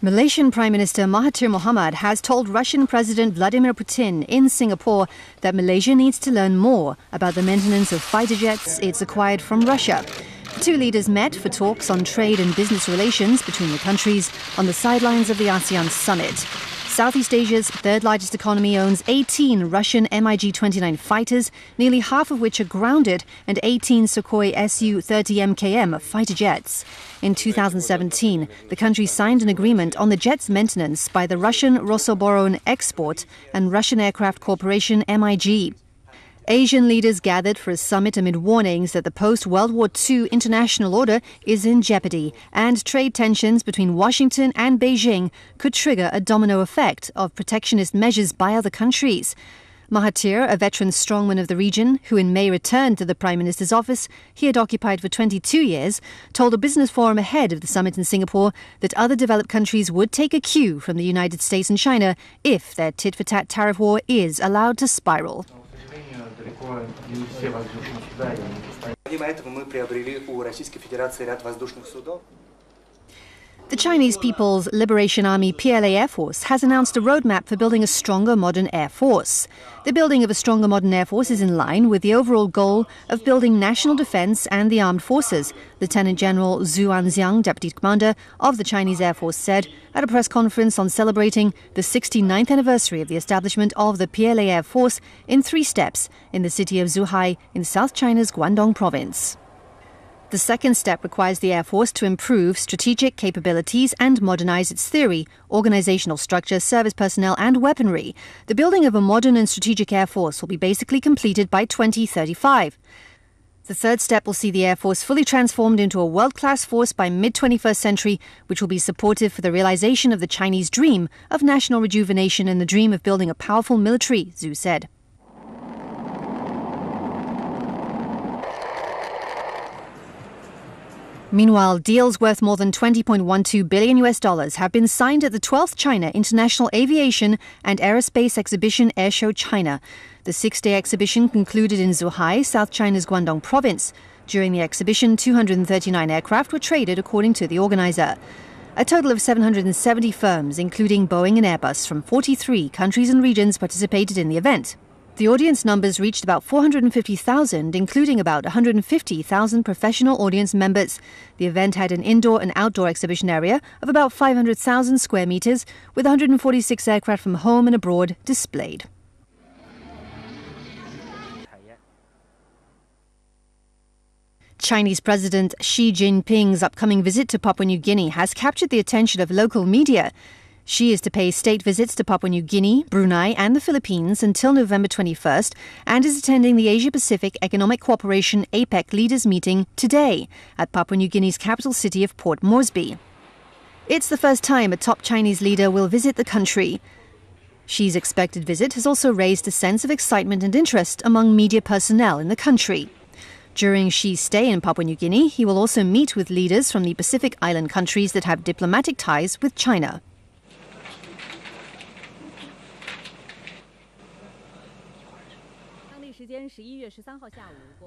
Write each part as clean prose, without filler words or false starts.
Malaysian Prime Minister Mahathir Mohamad has told Russian President Vladimir Putin in Singapore that Malaysia needs to learn more about the maintenance of fighter jets it's acquired from Russia. The two leaders met for talks on trade and business relations between the countries on the sidelines of the ASEAN summit. Southeast Asia's third-largest economy owns 18 Russian MiG-29 fighters, nearly half of which are grounded, and 18 Sukhoi Su-30 MKM fighter jets. In 2017, the country signed an agreement on the jet's maintenance by the Russian Rosoboron Export and Russian Aircraft Corporation MiG. Asian leaders gathered for a summit amid warnings that the post-World War II international order is in jeopardy and trade tensions between Washington and Beijing could trigger a domino effect of protectionist measures by other countries. Mahathir, a veteran strongman of the region, who in May returned to the Prime Minister's office he had occupied for 22 years, told a business forum ahead of the summit in Singapore that other developed countries would take a cue from the United States and China if their tit-for-tat tariff war is allowed to spiral. Помимо этого мы приобрели у Российской Федерации ряд воздушных судов. The Chinese People's Liberation Army PLA Air Force has announced a roadmap for building a stronger modern air force. The building of a stronger modern air force is in line with the overall goal of building national defense and the armed forces, Lieutenant General Zhu Anxiang, Deputy Commander of the Chinese Air Force, said at a press conference on celebrating the 69th anniversary of the establishment of the PLA Air Force in 3 steps in the city of Zhuhai in South China's Guangdong province. The second step requires the Air Force to improve strategic capabilities and modernize its theory, organizational structure, service personnel and weaponry. The building of a modern and strategic Air Force will be basically completed by 2035. The third step will see the Air Force fully transformed into a world-class force by mid-21st century, which will be supportive for the realization of the Chinese dream of national rejuvenation and the dream of building a powerful military, Zhu said. Meanwhile, deals worth more than $20.12 billion have been signed at the 12th China International Aviation and Aerospace Exhibition Airshow China. The 6-day exhibition concluded in Zhuhai, South China's Guangdong province. During the exhibition, 239 aircraft were traded, according to the organizer. A total of 770 firms, including Boeing and Airbus, from 43 countries and regions participated in the event. The audience numbers reached about 450,000, including about 150,000 professional audience members. The event had an indoor and outdoor exhibition area of about 500,000 square meters, with 146 aircraft from home and abroad displayed. Chinese President Xi Jinping's upcoming visit to Papua New Guinea has captured the attention of local media. Xi is to pay state visits to Papua New Guinea, Brunei and the Philippines until November 21st and is attending the Asia-Pacific Economic Cooperation APEC Leaders Meeting today at Papua New Guinea's capital city of Port Moresby. It's the first time a top Chinese leader will visit the country. Xi's expected visit has also raised a sense of excitement and interest among media personnel in the country. During Xi's stay in Papua New Guinea, he will also meet with leaders from the Pacific Island countries that have diplomatic ties with China.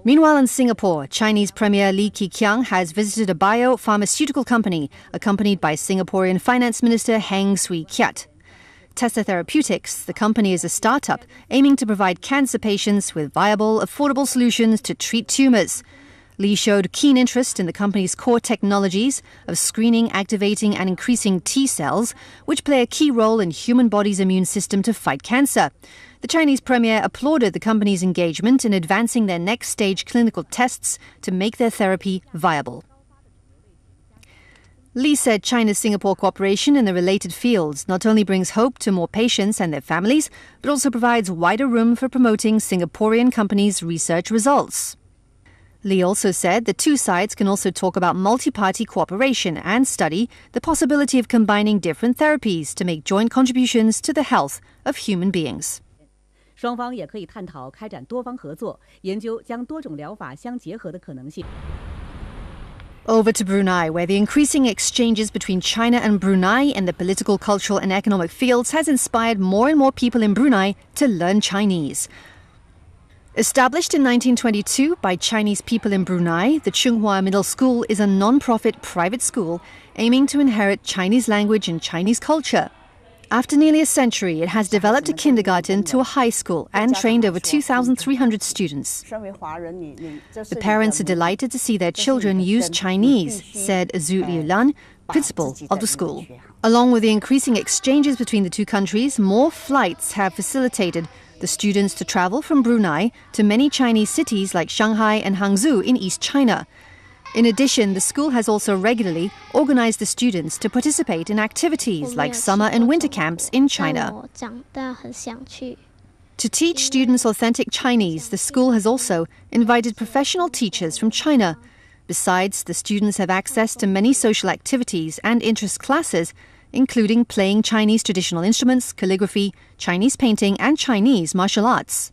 Meanwhile, in Singapore, Chinese Premier Li Keqiang has visited a biopharmaceutical company accompanied by Singaporean Finance Minister Heng Swee Keat. Tessa Therapeutics, the company is a startup aiming to provide cancer patients with viable, affordable solutions to treat tumours. Li showed keen interest in the company's core technologies of screening, activating and increasing T cells, which play a key role in human body's immune system to fight cancer. The Chinese premier applauded the company's engagement in advancing their next stage clinical tests to make their therapy viable. Li said China-Singapore cooperation in the related fields not only brings hope to more patients and their families, but also provides wider room for promoting Singaporean companies' research results. Li also said the two sides can also talk about multi-party cooperation and study the possibility of combining different therapies to make joint contributions to the health of human beings. 双方也可以探讨开展多方合作，研究将多种疗法相结合的可能性。 Over to Brunei, where the increasing exchanges between China and Brunei in the political, cultural and economic fields has inspired more and more people in Brunei to learn Chinese. Established in 1922 by Chinese people in Brunei, the Tsinghua Middle School is a non-profit private school aiming to inherit Chinese language and Chinese culture. After nearly a century, it has developed a kindergarten to a high school and trained over 2,300 students. The parents are delighted to see their children use Chinese, said Zhu Liulan, principal of the school. Along with the increasing exchanges between the two countries, more flights have facilitated the students to travel from Brunei to many Chinese cities like Shanghai and Hangzhou in East China. In addition, the school has also regularly organized the students to participate in activities like summer and winter camps in China. To teach students authentic Chinese, the school has also invited professional teachers from China. Besides, the students have access to many social activities and interest classes, including playing Chinese traditional instruments, calligraphy, Chinese painting, and Chinese martial arts.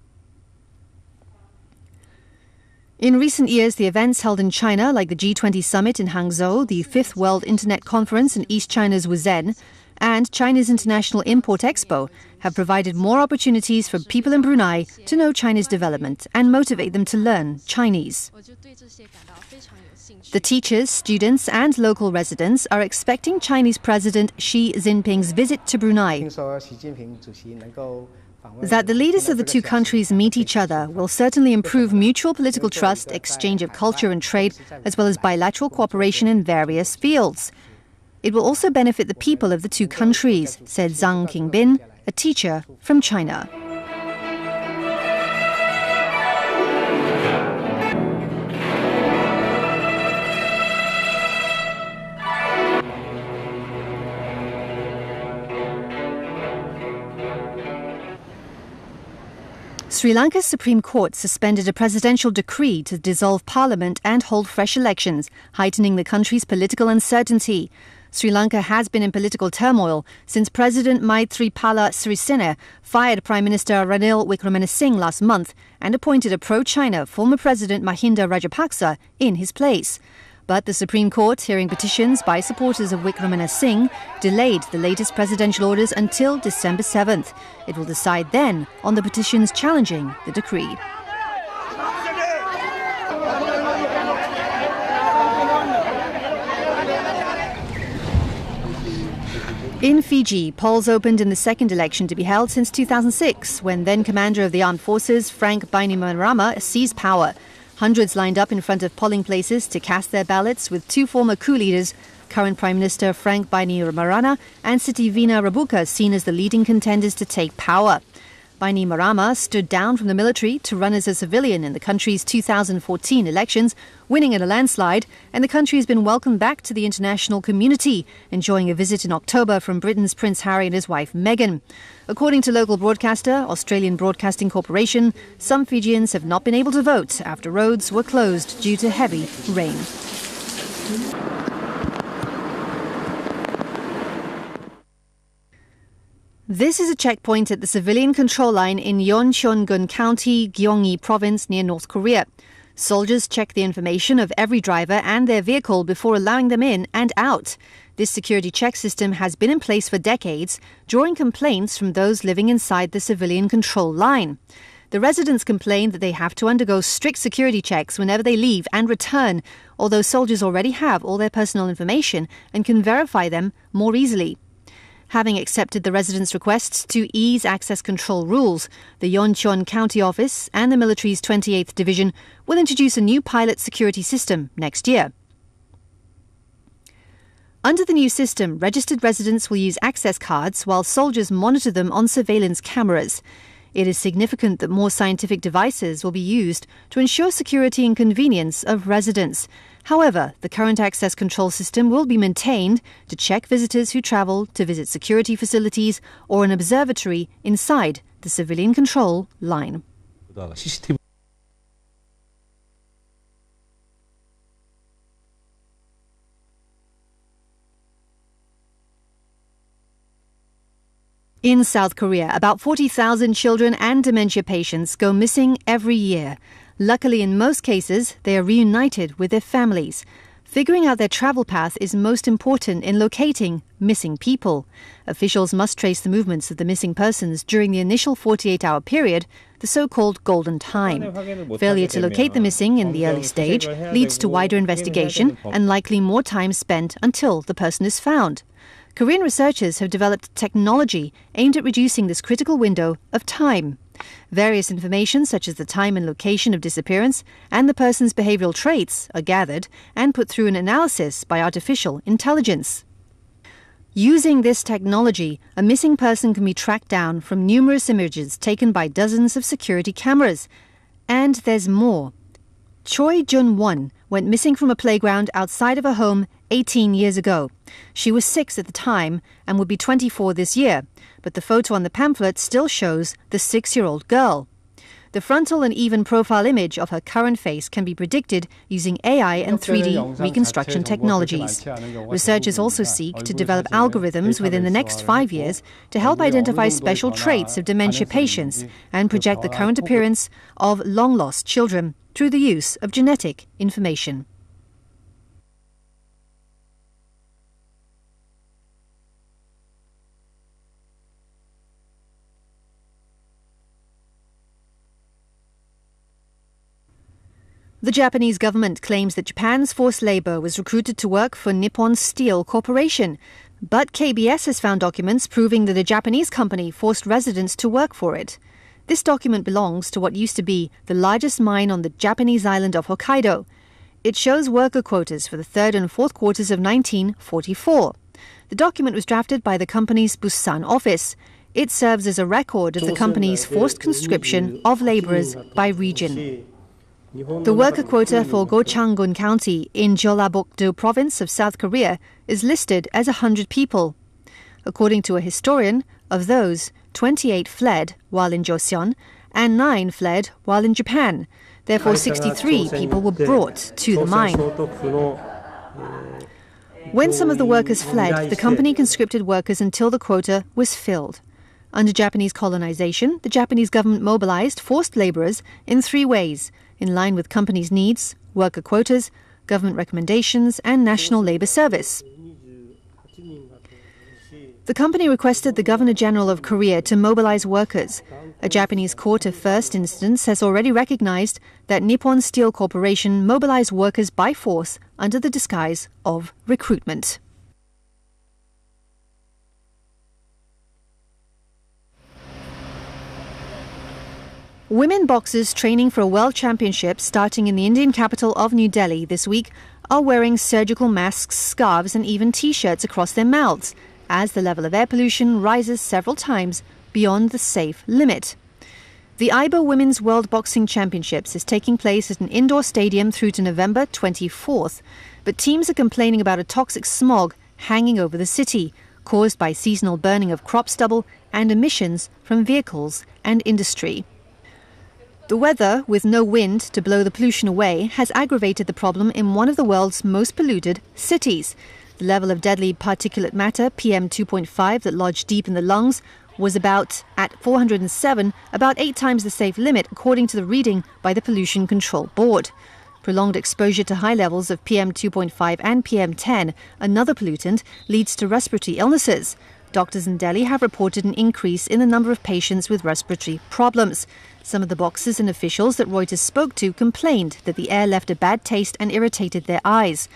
In recent years, the events held in China, like the G20 summit in Hangzhou, the 5th World Internet Conference in East China's Wuzhen, and China's International Import Expo, have provided more opportunities for people in Brunei to know China's development and motivate them to learn Chinese. The teachers, students and local residents are expecting Chinese President Xi Jinping's visit to Brunei. That the leaders of the two countries meet each other will certainly improve mutual political trust, exchange of culture and trade, as well as bilateral cooperation in various fields. It will also benefit the people of the two countries, said Zhang Qingbin, a teacher from China. Sri Lanka's Supreme Court suspended a presidential decree to dissolve parliament and hold fresh elections, heightening the country's political uncertainty. Sri Lanka has been in political turmoil since President Maithripala Sirisena fired Prime Minister Ranil Wickremesinghe last month and appointed a pro-China former President Mahinda Rajapaksa in his place. But the Supreme Court, hearing petitions by supporters of Wickremesinghe, delayed the latest presidential orders until December 7th. It will decide then on the petitions challenging the decree. In Fiji, polls opened in the second election to be held since 2006, when then-commander of the armed forces, Frank Bainimarama, seized power. Hundreds lined up in front of polling places to cast their ballots, with two former coup leaders, current Prime Minister Frank Bainimarama and Sitivina Rabuka, seen as the leading contenders to take power. Bainimarama stood down from the military to run as a civilian in the country's 2014 elections, winning in a landslide, and the country has been welcomed back to the international community, enjoying a visit in October from Britain's Prince Harry and his wife Meghan. According to local broadcaster Australian Broadcasting Corporation, some Fijians have not been able to vote after roads were closed due to heavy rain. This is a checkpoint at the civilian control line in Yeoncheon-gun County, Gyeonggi Province near North Korea. Soldiers check the information of every driver and their vehicle before allowing them in and out. This security check system has been in place for decades, drawing complaints from those living inside the civilian control line. The residents complain that they have to undergo strict security checks whenever they leave and return, although soldiers already have all their personal information and can verify them more easily. Having accepted the residents' requests to ease access control rules, the Yeoncheon County Office and the military's 28th Division will introduce a new pilot security system next year. Under the new system, registered residents will use access cards while soldiers monitor them on surveillance cameras. It is significant that more scientific devices will be used to ensure security and convenience of residents. However, the current access control system will be maintained to check visitors who travel to visit security facilities or an observatory inside the civilian control line. In South Korea, about 40,000 children and dementia patients go missing every year. Luckily, in most cases, they are reunited with their families. Figuring out their travel path is most important in locating missing people. Officials must trace the movements of the missing persons during the initial 48-hour period the so-called golden time. Failure to locate the missing in the early stage leads to wider investigation and likely more time spent until the person is found. Korean researchers have developed technology aimed at reducing this critical window of time. Various information such as the time and location of disappearance and the person's behavioral traits are gathered and put through an analysis by artificial intelligence. Using this technology, a missing person can be tracked down from numerous images taken by dozens of security cameras. And there's more. Choi Jun-won went missing from a playground outside of her home 18 years ago. She was 6 at the time and would be 24 this year, but the photo on the pamphlet still shows the 6-year-old girl. The frontal and even profile image of her current face can be predicted using AI and 3D reconstruction technologies. Researchers also seek to develop algorithms within the next 5 years to help identify special traits of dementia patients and project the current appearance of long-lost children through the use of genetic information. The Japanese government claims that Japan's forced labor was recruited to work for Nippon Steel Corporation. But KBS has found documents proving that a Japanese company forced residents to work for it. This document belongs to what used to be the largest mine on the Japanese island of Hokkaido. It shows worker quotas for the 3rd and 4th quarters of 1944. The document was drafted by the company's Busan office. It serves as a record of the company's forced conscription of laborers by region. The worker quota for Gochang-gun County in Jeollabuk-do province of South Korea is listed as 100 people. According to a historian, of those, 28 fled while in Joseon and 9 fled while in Japan. Therefore, 63 people were brought to the mine. When some of the workers fled, the company conscripted workers until the quota was filled. Under Japanese colonization, the Japanese government mobilized forced laborers in 3 ways, in line with companies' needs, worker quotas, government recommendations, and National Labor Service. The company requested the Governor-General of Korea to mobilize workers. A Japanese court of first instance has already recognized that Nippon Steel Corporation mobilized workers by force under the disguise of recruitment. Women boxers training for a world championship starting in the Indian capital of New Delhi this week are wearing surgical masks, scarves and even T-shirts across their mouths as the level of air pollution rises several times beyond the safe limit. The IBO Women's World Boxing Championships is taking place at an indoor stadium through to November 24th, but teams are complaining about a toxic smog hanging over the city, caused by seasonal burning of crop stubble and emissions from vehicles and industry. The weather, with no wind to blow the pollution away, has aggravated the problem in one of the world's most polluted cities. The level of deadly particulate matter, PM 2.5, that lodged deep in the lungs was at 407, about 8 times the safe limit, according to the reading by the Pollution Control Board. Prolonged exposure to high levels of PM 2.5 and PM 10, another pollutant, leads to respiratory illnesses. Doctors in Delhi have reported an increase in the number of patients with respiratory problems. Some of the boxers and officials that Reuters spoke to complained that the air left a bad taste and irritated their eyes.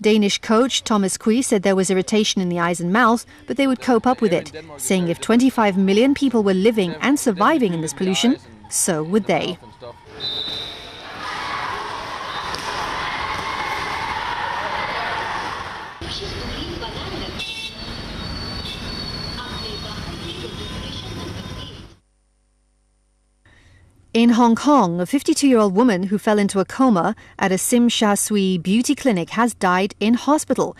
Danish coach Thomas Kui said there was irritation in the eyes and mouth, but they would cope up with it, saying if 25 million people were living and surviving in this pollution, so would they. In Hong Kong, a 52-year-old woman who fell into a coma at a Sim Sha Tsui beauty clinic has died in hospital.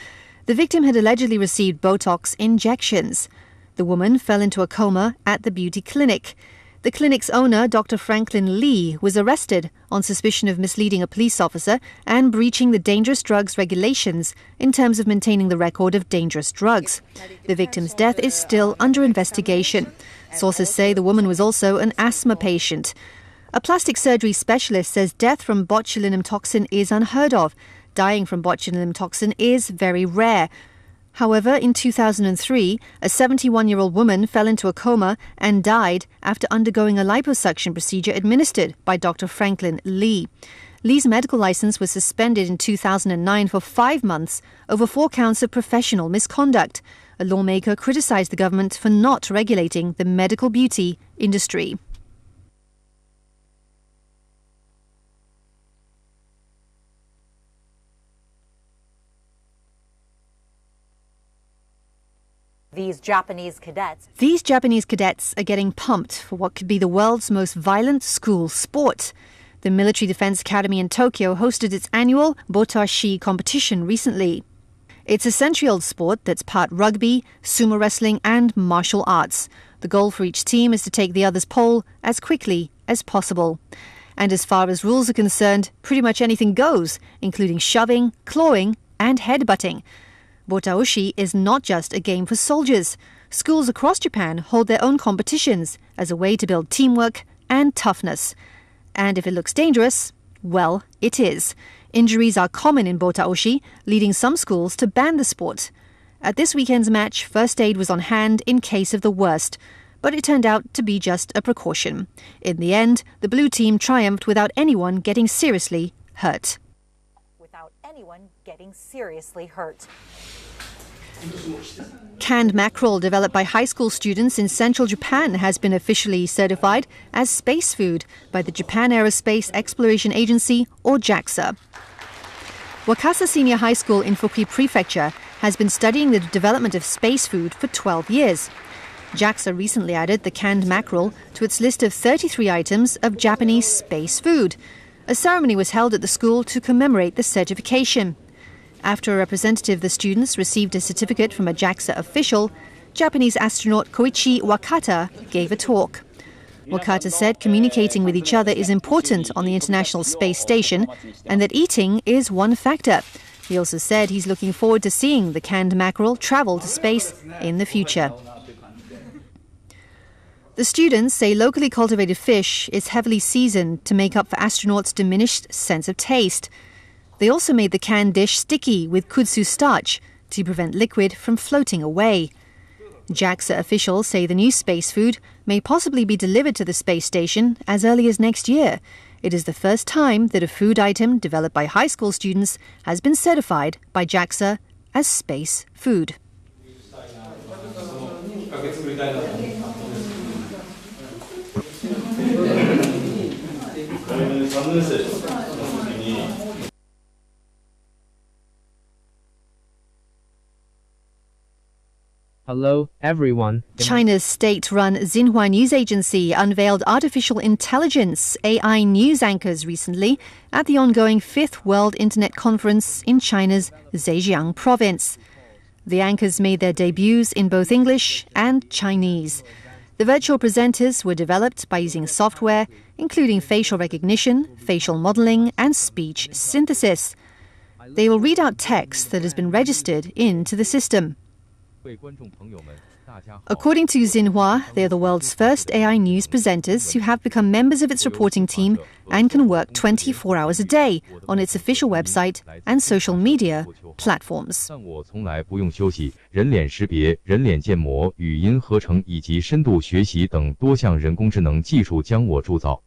The victim had allegedly received Botox injections. The woman fell into a coma at the beauty clinic. The clinic's owner, Dr. Franklin Lee, was arrested on suspicion of misleading a police officer and breaching the dangerous drugs regulations in terms of maintaining the record of dangerous drugs. The victim's death is still under investigation. Sources say the woman was also an asthma patient. A plastic surgery specialist says death from botulinum toxin is unheard of. Dying from botulinum toxin is very rare. However, in 2003, a 71-year-old woman fell into a coma and died after undergoing a liposuction procedure administered by Dr. Franklin Lee. Lee's medical license was suspended in 2009 for 5 months over 4 counts of professional misconduct. A lawmaker criticized the government for not regulating the medical beauty industry. These Japanese cadets are getting pumped for what could be the world's most violent school sport. The Military Defense Academy in Tokyo hosted its annual botashi competition recently. It's a century-old sport that's part rugby, sumo wrestling and martial arts. The goal for each team is to take the other's pole as quickly as possible. And as far as rules are concerned, pretty much anything goes, including shoving, clawing and headbutting. Botaoshi is not just a game for soldiers. Schools across Japan hold their own competitions as a way to build teamwork and toughness. And if it looks dangerous, well, it is. Injuries are common in Botaoshi, leading some schools to ban the sport. At this weekend's match, first aid was on hand in case of the worst, but it turned out to be just a precaution. In the end, the blue team triumphed without anyone getting seriously hurt. Canned mackerel developed by high school students in central Japan has been officially certified as space food by the Japan Aerospace Exploration Agency, or JAXA. Wakasa Senior High School in Fukui Prefecture has been studying the development of space food for 12 years. JAXA recently added the canned mackerel to its list of 33 items of Japanese space food. A ceremony was held at the school to commemorate the certification. After a representative of the students received a certificate from a JAXA official, Japanese astronaut Koichi Wakata gave a talk. Wakata said communicating with each other is important on the International Space Station and that eating is one factor. He also said he's looking forward to seeing the canned mackerel travel to space in the future. The students say locally cultivated fish is heavily seasoned to make up for astronauts' diminished sense of taste. They also made the canned dish sticky with kudzu starch to prevent liquid from floating away. JAXA officials say the new space food may possibly be delivered to the space station as early as next year. It is the first time that a food item developed by high school students has been certified by JAXA as space food. Hello, everyone. China's state-run Xinhua news agency unveiled artificial intelligence AI news anchors recently at the ongoing 5th World Internet Conference in China's Zhejiang province. The anchors made their debuts in both English and Chinese. The virtual presenters were developed by using software, including facial recognition, facial modeling, and speech synthesis. They will read out text that has been registered into the system. According to Xinhua, they are the world's first AI news presenters who have become members of its reporting team and can work 24 hours a day on its official website and social media platforms. 我从来不用休息，人脸识别、人脸建模、语音合成以及深度学习等多项人工智能技术将我铸造。